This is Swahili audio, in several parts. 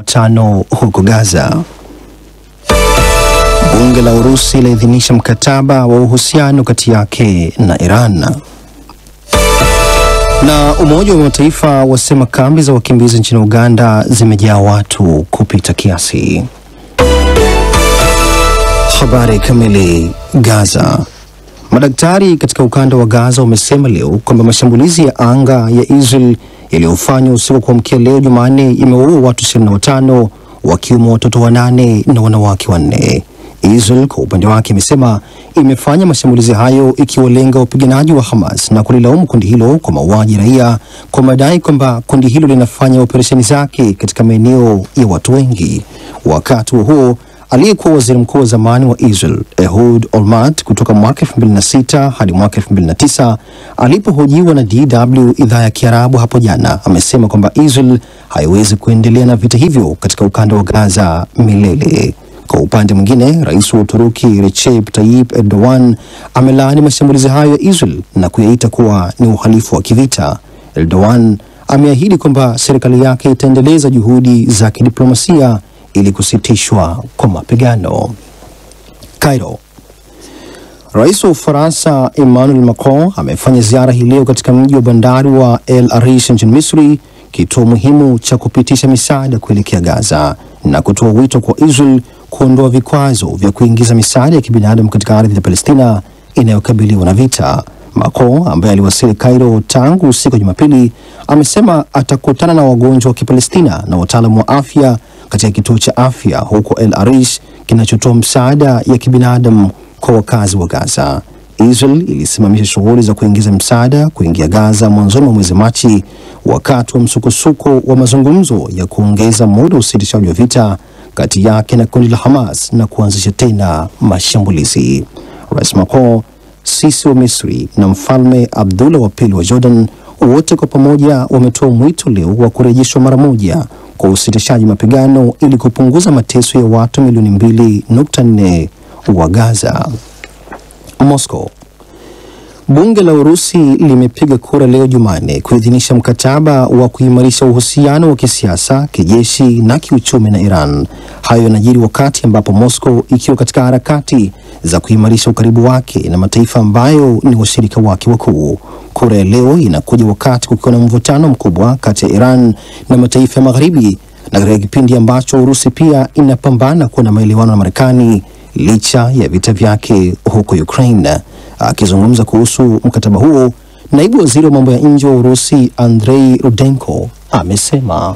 Tano huko Gaza. Bunge la Urusi laidhinisha mkataba wa uhusiano kati yake na Iran. Na Umoja wa Mataifa wasema kambi za wakimbizi nchini Uganda zimejaa watu kupita kiasi. Habari kamili. Gaza. Madaktari katika ukanda wa Gaza wamesema leo kwamba mashambulizi ya anga ya Israel yaliyofanywa usiku kuamkia leo Jumanne yameua watu 25 wakiwemo watoto 8 na wanawake 4. Israel kwa upande wake imesema imefanya mashambulizi hayo ikiwalenga wapiganaji wa Hamas na kulilaumu kundi hilo kwa mauaji raia kwa madai kwamba kundi hilo linafanya operesheni zake katika maeneo ya watu wengi. Wakati huo aliyekuwa waziri mkuu wa zamani wa Israel Ehud Olmert kutoka mwaka 2006 hadi mwaka 2009 alipohojiwa na DW idhaa ya Kiarabu hapo jana amesema kwamba Israel haiwezi kuendelea na vita hivyo katika ukanda wa Gaza milele. Kwa upande mwingine, rais wa Uturuki Recep Tayyip Erdogan amelaani mashambulizi hayo ya Israel na kuyaita kuwa ni uhalifu wa kivita. Erdogan ameahidi kwamba serikali yake itaendeleza juhudi za kidiplomasia ili kusitishwa kwa mapigano. Cairo. Rais wa Ufaransa Emmanuel Macron amefanya ziara hii leo katika mji wa bandari wa El Arish nchini Misri, kituo muhimu cha kupitisha misaada kuelekea Gaza, na kutoa wito kwa Israel kuondoa vikwazo vya kuingiza misaada ya kibinadamu katika ardhi ya Palestina inayokabiliwa na vita. Macron ambaye aliwasili Cairo tangu usiku wa Jumapili amesema atakutana na wagonjwa wa Kipalestina na wataalamu wa afya katika kituo cha afya huko El Arish kinachotoa msaada ya kibinadamu kwa wakazi wa Gaza. Israel ilisimamisha shughuli za kuingiza msaada kuingia Gaza mwanzoni mwa mwezi Machi wakati wa msukosuko wa mazungumzo ya kuongeza muda wa usitishaji wa vita kati yake na kundi la Hamas na kuanzisha tena mashambulizi. Rais Macron, Sisi wa Misri na Mfalme Abdullah wa pili wa Jordan wote kwa pamoja wametoa mwito leo wa kurejeshwa mara moja kwa usitishaji mapigano ili kupunguza mateso ya watu milioni 2.4 wa Gaza. Moscow. Bunge la Urusi limepiga kura leo Jumanne kuidhinisha mkataba wa kuimarisha uhusiano wa kisiasa, kijeshi na kiuchumi na Iran. Hayo yanajiri wakati ambapo Moscow ikiwa katika harakati za kuimarisha ukaribu wake na mataifa ambayo ni washirika wake wakuu. Kura ya leo inakuja wakati kukiwa na mvutano mkubwa kati ya Iran na mataifa ya Magharibi na katika kipindi ambacho Urusi pia inapambana kuwa na maelewano na Marekani licha ya vita vyake huko Ukraine. Akizungumza kuhusu mkataba huo, naibu waziri wa mambo ya nje wa Urusi Andrei Rudenko amesema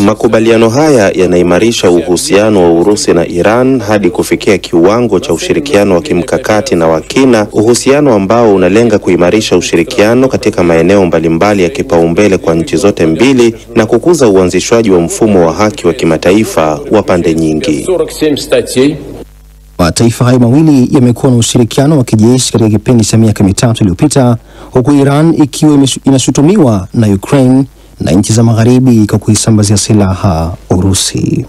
makubaliano haya yanaimarisha uhusiano wa Urusi na Iran hadi kufikia kiwango cha ushirikiano wa kimkakati na wa kina, uhusiano ambao unalenga kuimarisha ushirikiano katika maeneo mbalimbali ya kipaumbele kwa nchi zote mbili na kukuza uanzishwaji wa mfumo wa haki wa kimataifa wa pande nyingi. Mataifa hayo mawili yamekuwa na ushirikiano wa kijeshi katika kipindi cha miaka mitatu iliyopita, huku Iran ikiwa inashutumiwa na Ukraine na nchi za Magharibi kwa kuisambazia silaha Urusi.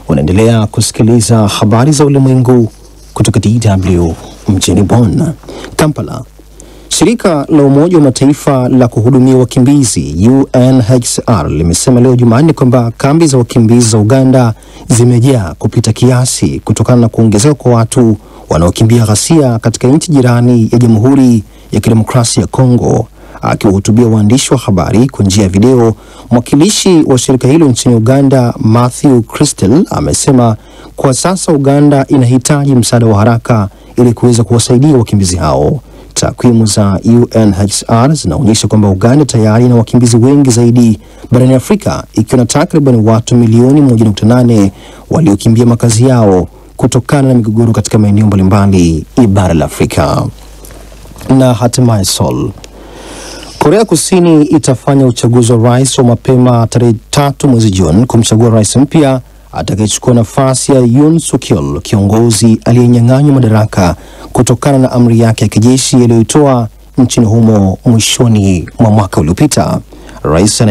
Unaendelea kusikiliza habari za ulimwengu kutoka DW mjini Bonn. Kampala. Shirika la Umoja wa Mataifa la kuhudumia wakimbizi UNHCR limesema leo Jumanne kwamba kambi za wakimbizi za Uganda zimejaa kupita kiasi kutokana na kuongezeka kwa watu wanaokimbia ghasia katika nchi jirani ya Jamhuri ya Kidemokrasia ya Kongo. Akiwahutubia waandishi wa habari kwa njia ya video, mwakilishi wa shirika hilo nchini Uganda Matthew Crystal amesema kwa sasa Uganda inahitaji msaada wa haraka ili kuweza kuwasaidia wakimbizi hao. Takwimu za UNHCR zinaonyesha kwamba Uganda tayari ina wakimbizi wengi zaidi barani Afrika, ikiwa na takriban watu milioni 1.8 waliokimbia makazi yao kutokana na migogoro katika maeneo mbalimbali ya bara la Afrika. Na hatimaye Seoul. Korea Kusini itafanya uchaguzi wa rais wa mapema tarehe 3 mwezi Juni kumchagua rais mpya atakayechukua nafasi ya Yoon Suk Yeol, kiongozi aliyenyang'anywa madaraka kutokana na amri yake ya kijeshi aliyoitoa nchini humo mwishoni mwa mwaka uliopita. Rais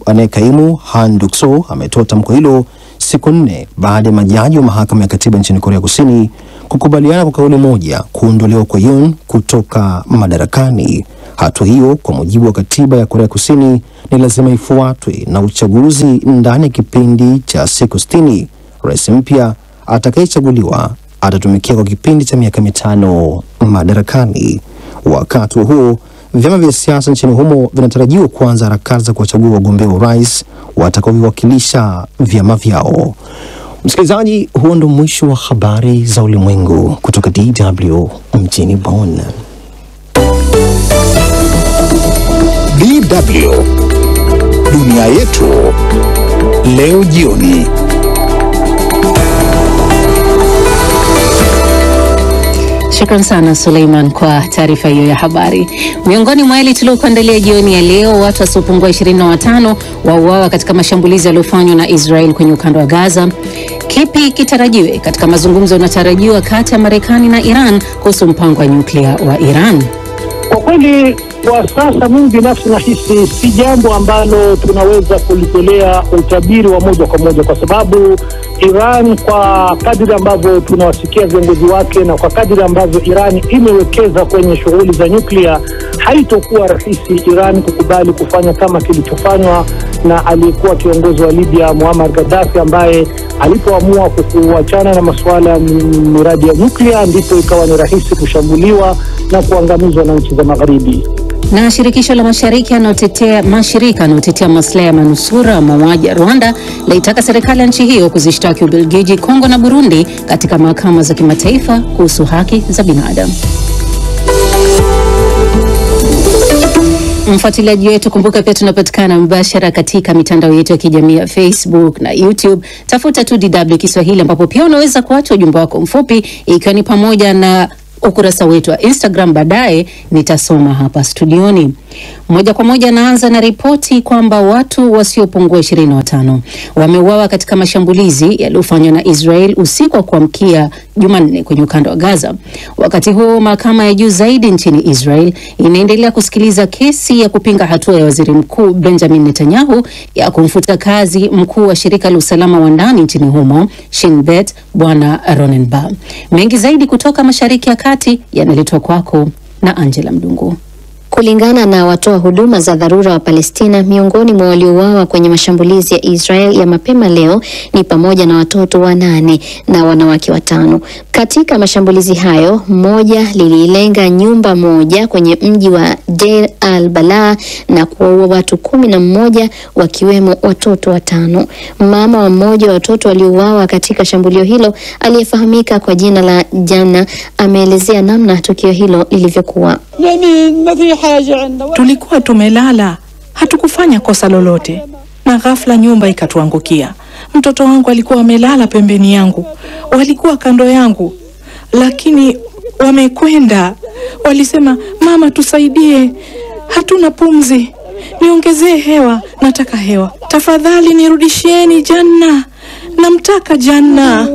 anayekaimu Han Duck-soo ametoa tamko hilo siku 4 baada ya majaji wa mahakama ya katiba nchini Korea Kusini kukubaliana kwa kauli moja kuondolewa kwa Yoon kutoka madarakani. Hatua hiyo kwa mujibu wa katiba ya Korea Kusini ni lazima ifuatwe na uchaguzi ndani ya kipindi cha siku 60. Rais mpya atakayechaguliwa atatumikia kwa kipindi cha miaka 5 madarakani. Wakati huo vyama vya siasa nchini humo vinatarajiwa kuanza harakati za kuwachagua wagombea wa urais watakaowakilisha vyama vyao. Msikilizaji, huo ndio mwisho wa habari za ulimwengu kutoka DW mjini Bonn. DW Dunia Yetu leo jioni. Shukran sana Suleiman kwa taarifa hiyo ya habari. Miongoni mwa yale tuliokuandalia jioni ya leo, watu wasiopungua 25 wauawa katika mashambulizi yaliyofanywa na Israel kwenye ukanda wa Gaza. Kipi kitarajiwe katika mazungumzo yanayotarajiwa kati ya Marekani na Iran kuhusu mpango wa nyuklia wa Iran? Kwa kweli kwa sasa mimi binafsi nahisi si jambo ambalo tunaweza kulitolea utabiri wa moja kwa moja, kwa sababu Iran, kwa kadiri ambavyo tunawasikia viongozi wake na kwa kadiri ambavyo Iran imewekeza kwenye shughuli za nyuklia, haitokuwa rahisi Iran kukubali kufanya kama kilichofanywa na aliyekuwa kiongozi wa Libya Muammar Gaddafi, ambaye alipoamua kuachana na masuala ya miradi ya nyuklia ndipo ikawa ni rahisi kushambuliwa na kuangamizwa na nchi za Magharibi. Na shirikisho la mashirika yanayotetea maslahi ya manusura mauaji ya Rwanda laitaka serikali ya nchi hiyo kuzishtaki Ubelgiji, Kongo na Burundi katika mahakama za kimataifa kuhusu haki za binadamu. Mfuatiliaji wetu, kumbuka pia tunapatikana mbashara katika mitandao yetu ya kijamii ya Facebook na YouTube. Tafuta tu DW Kiswahili, ambapo pia unaweza kuacha ujumbe wako mfupi, ikiwa ni pamoja na ukurasa wetu wa Instagram. Baadaye nitasoma hapa studioni. Moja kwa moja naanza na ripoti kwamba watu wasiopungua 25 wameuawa katika mashambulizi yaliyofanywa na Israel usiku wa kuamkia Jumanne kwenye ukanda wa Gaza. Wakati huo mahakama ya juu zaidi nchini Israel inaendelea kusikiliza kesi ya kupinga hatua ya waziri mkuu Benjamin Netanyahu ya kumfuta kazi mkuu wa shirika la usalama wa ndani nchini humo Shin Bet, Bwana Ronen Bar. Mengi zaidi kutoka Mashariki ya Kati yanaletwa kwako na Angela Mdungu. Kulingana na watoa huduma za dharura wa Palestina, miongoni mwa waliouawa kwenye mashambulizi ya Israel ya mapema leo ni pamoja na watoto 8 na wanawake 5. Katika mashambulizi hayo, moja lililenga nyumba moja kwenye mji wa Deir al-Balah na kuwaua watu 11 wakiwemo watoto 5. Mama wa mmoja wa watoto waliouawa katika shambulio hilo, aliyefahamika kwa jina la Jana, ameelezea namna tukio hilo lilivyokuwa. Tulikuwa tumelala, hatukufanya kosa lolote, na ghafla nyumba ikatuangukia. Mtoto wangu alikuwa amelala pembeni yangu, walikuwa kando yangu, lakini wamekwenda. Walisema, mama tusaidie, hatuna pumzi, niongezee hewa, nataka hewa, tafadhali nirudishieni Janna, namtaka Janna.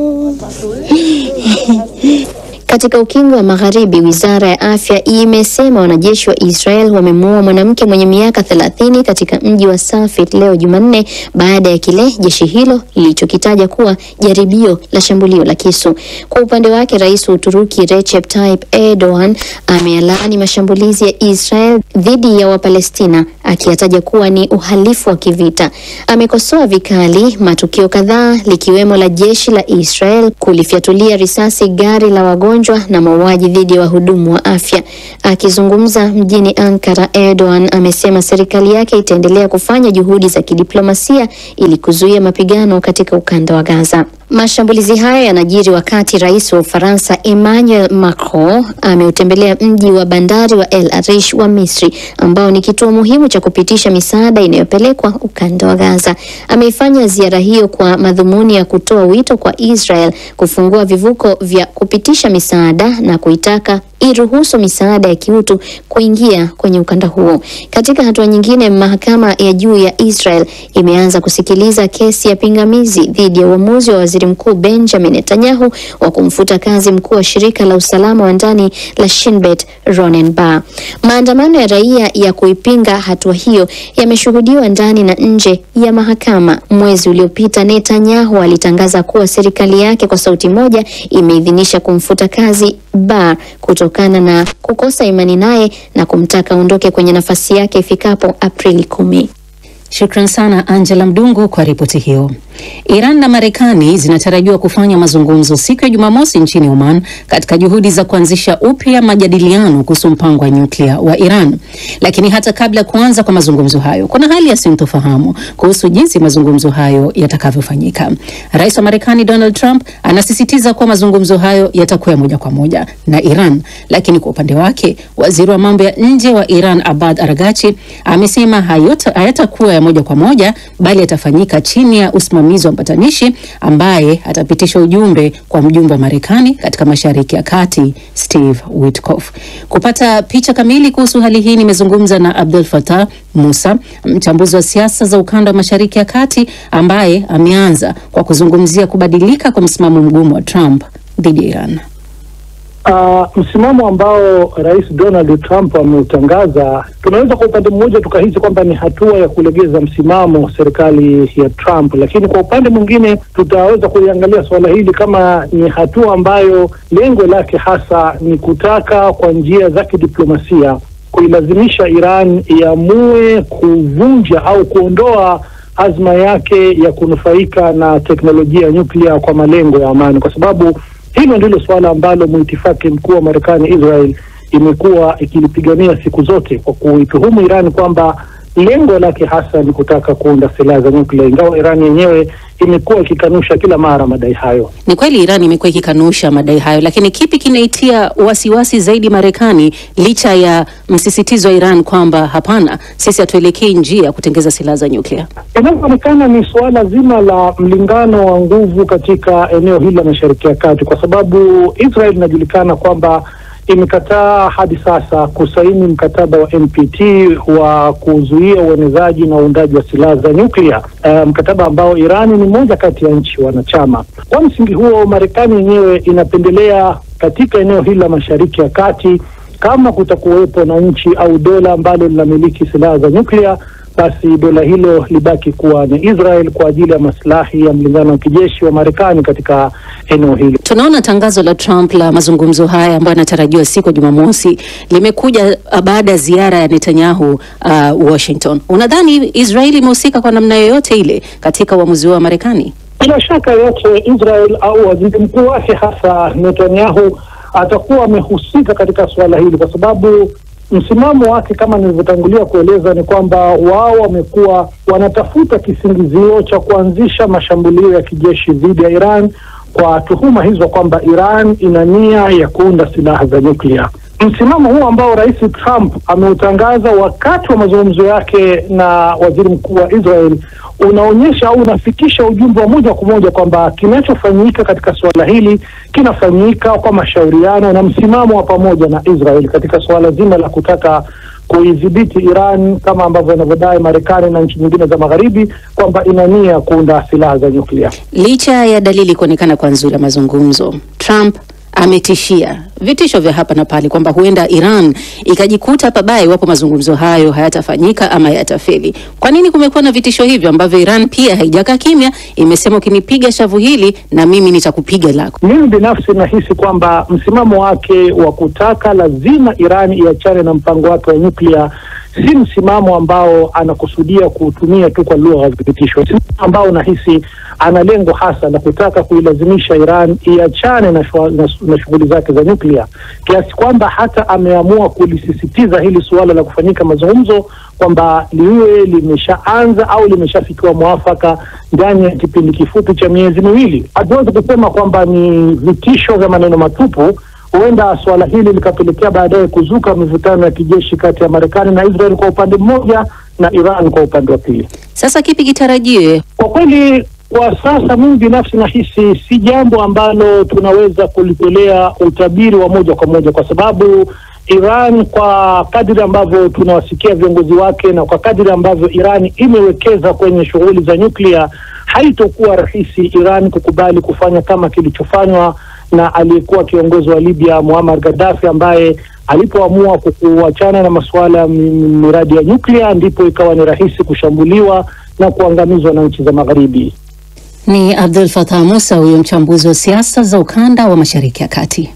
Katika ukingo wa Magharibi, Wizara ya Afya imesema wanajeshi wa Israel wamemuua mwanamke mwenye miaka 30 katika mji wa Safed leo Jumanne, baada ya kile jeshi hilo lilichokitaja kuwa jaribio la shambulio la kisu. Kwa upande wake, Rais wa Uturuki Recep Tayyip Erdogan amelaani mashambulizi ya Israel dhidi ya Wapalestina, akiyataja kuwa ni uhalifu wa kivita. Amekosoa vikali matukio kadhaa, likiwemo la jeshi la Israel kulifyatulia risasi gari la wagonjwa na mauaji dhidi ya wahudumu wa afya. Akizungumza mjini Ankara, Erdogan amesema serikali yake itaendelea kufanya juhudi za kidiplomasia ili kuzuia mapigano katika ukanda wa Gaza. Mashambulizi haya yanajiri wakati Rais wa Ufaransa Emmanuel Macron ameutembelea mji wa bandari wa El Arish wa Misri, ambao ni kituo muhimu cha kupitisha misaada inayopelekwa ukanda wa Gaza. Ameifanya ziara hiyo kwa madhumuni ya kutoa wito kwa Israel kufungua vivuko vya kupitisha misaada na kuitaka iruhusu misaada ya kiutu kuingia kwenye ukanda huo. Katika hatua nyingine, mahakama ya juu ya Israel imeanza kusikiliza kesi ya pingamizi dhidi ya uamuzi wa waziri mkuu Benjamin Netanyahu wa kumfuta kazi mkuu wa shirika la usalama wa ndani la Shin Bet, Ronen Bar. Maandamano ya raia ya kuipinga hatua hiyo yameshuhudiwa ndani na nje ya mahakama. Mwezi uliopita, Netanyahu alitangaza kuwa serikali yake kwa sauti moja imeidhinisha kumfuta kazi Bar kutoka kutokana na kukosa imani naye na kumtaka aondoke kwenye nafasi yake ifikapo Aprili 10. Shukran sana Angela Mdungu kwa ripoti hiyo. Iran na Marekani zinatarajiwa kufanya mazungumzo siku ya Jumamosi nchini Oman katika juhudi za kuanzisha upya majadiliano kuhusu mpango wa nyuklia wa Iran. Lakini hata kabla ya kuanza kwa mazungumzo hayo, kuna hali ya sintofahamu kuhusu jinsi mazungumzo hayo yatakavyofanyika. Rais wa Marekani Donald Trump anasisitiza kuwa mazungumzo hayo yatakuwa moja kwa moja na Iran, lakini kwa upande wake, waziri wa mambo ya nje wa Iran Abbas Araghchi amesema hayatakuwa ya moja kwa moja, bali yatafanyika chini ya usimamizi wa mpatanishi ambaye atapitisha ujumbe kwa mjumbe wa Marekani katika Mashariki ya Kati Steve Witkoff. Kupata picha kamili kuhusu hali hii nimezungumza na Abdul Fattah Musa, mchambuzi wa siasa za ukanda wa Mashariki ya Kati, ambaye ameanza kwa kuzungumzia kubadilika kwa msimamo mgumu wa Trump dhidi ya Iran. Msimamo ambao Rais Donald Trump ameutangaza, tunaweza kwa upande mmoja tukahisi kwamba ni hatua ya kulegeza msimamo serikali ya Trump, lakini kwa upande mwingine tutaweza kuiangalia swala hili kama ni hatua ambayo lengo lake hasa ni kutaka kwa njia za kidiplomasia kuilazimisha Iran iamue kuvunja au kuondoa azma yake ya kunufaika na teknolojia ya nyuklia kwa malengo ya amani, kwa sababu hilo ndilo swala ambalo muitifaki mkuu wa Marekani Israel imekuwa ikilipigania siku zote, kwa kuituhumu Iran kwamba lengo lake hasa ni kutaka kuunda silaha za nyuklia, ingawa Iran yenyewe imekuwa ikikanusha kila mara madai hayo. Ni kweli Iran imekuwa ikikanusha madai hayo, lakini kipi kinaitia wasiwasi zaidi Marekani licha ya msisitizo wa Iran kwamba hapana, sisi hatuelekei njia ya kutengeza silaha za nyuklia? Inaonekana ni suala zima la mlingano wa nguvu katika eneo hili la Mashariki ya Kati, kwa sababu Israel inajulikana kwamba imekataa hadi sasa kusaini mkataba wa NPT wa kuzuia uenezaji na uundaji wa silaha za nyuklia, mkataba ambao Irani ni moja kati ya nchi wanachama. Kwa msingi huo, Marekani yenyewe inapendelea katika eneo hili la Mashariki ya Kati, kama kutakuwepo na nchi au dola ambalo linamiliki silaha za nyuklia, basi dola hilo libaki kuwa ni Israel kwa ajili ya maslahi ya mlingano wa kijeshi wa Marekani katika eneo hilo. Tunaona tangazo la Trump la mazungumzo haya ambayo yanatarajiwa siku ya Jumamosi limekuja baada ya ziara ya Netanyahu Washington. Unadhani Israeli imehusika kwa namna yoyote ile katika uamuzi wa Marekani? Bila shaka yote Israel au waziri mkuu wake hasa Netanyahu atakuwa amehusika katika suala hili, kwa sababu msimamo wake kama nilivyotangulia kueleza ni kwamba wao wamekuwa wanatafuta kisingizio cha kuanzisha mashambulio ya kijeshi dhidi ya Iran kwa tuhuma hizo kwamba Iran ina nia ya kuunda silaha za nyuklia. Msimamo huu ambao Rais Trump ameutangaza wakati wa mazungumzo yake na waziri mkuu wa Israel unaonyesha au unafikisha ujumbe wa moja kwa moja kwamba kinachofanyika katika suala hili kinafanyika kwa mashauriano na msimamo wa pamoja na Israel katika suala zima la kutaka kuidhibiti Iran, kama ambavyo inavyodai Marekani na nchi nyingine za Magharibi kwamba ina nia kuunda silaha za nyuklia. Licha ya dalili kuonekana kwa nzuri ya mazungumzo, Trump ametishia vitisho vya hapa na pale kwamba huenda Iran ikajikuta pabaya iwapo mazungumzo hayo hayatafanyika ama yatafeli. Kwa nini kumekuwa na vitisho hivyo ambavyo Iran pia haijakaa kimya, imesema ukinipiga shavu hili na mimi nitakupiga lako? Mimi binafsi nahisi kwamba msimamo wake wa kutaka lazima Iran iachane na mpango wake wa nyuklia si msimamo ambao anakusudia kutumia tu kwa lugha ya vitisho, ambao nahisi ana lengo hasa la kutaka kuilazimisha Iran iachane na shughuli zake za nyuklia, kiasi kwamba hata ameamua kulisisitiza hili suala la kufanyika mazungumzo kwamba liwe limeshaanza au limeshafikiwa mwafaka ndani ya kipindi kifupi cha miezi miwili. Hatuwezi kusema kwamba ni vitisho vya maneno matupu. Huenda suala hili likapelekea baadaye kuzuka mivutano ya kijeshi kati ya Marekani na Israel kwa upande mmoja na Iran kwa upande wa pili. Sasa kipi kitarajiwe? Kwa kweli kwa sasa mimi binafsi nahisi si jambo ambalo tunaweza kulitolea utabiri wa moja kwa moja, kwa sababu Iran, kwa kadiri ambavyo tunawasikia viongozi wake na kwa kadiri ambavyo Iran imewekeza kwenye shughuli za nyuklia, haitokuwa rahisi Iran kukubali kufanya kama kilichofanywa na aliyekuwa kiongozi wa Libya Muammar Gaddafi, ambaye alipoamua kuachana na masuala ya miradi ya nyuklia ndipo ikawa ni rahisi kushambuliwa na kuangamizwa na nchi za Magharibi. Ni Abdul Fattah Musa, huyo mchambuzi wa siasa za ukanda wa Mashariki ya Kati.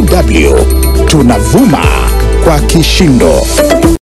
DW tunavuma kwa kishindo.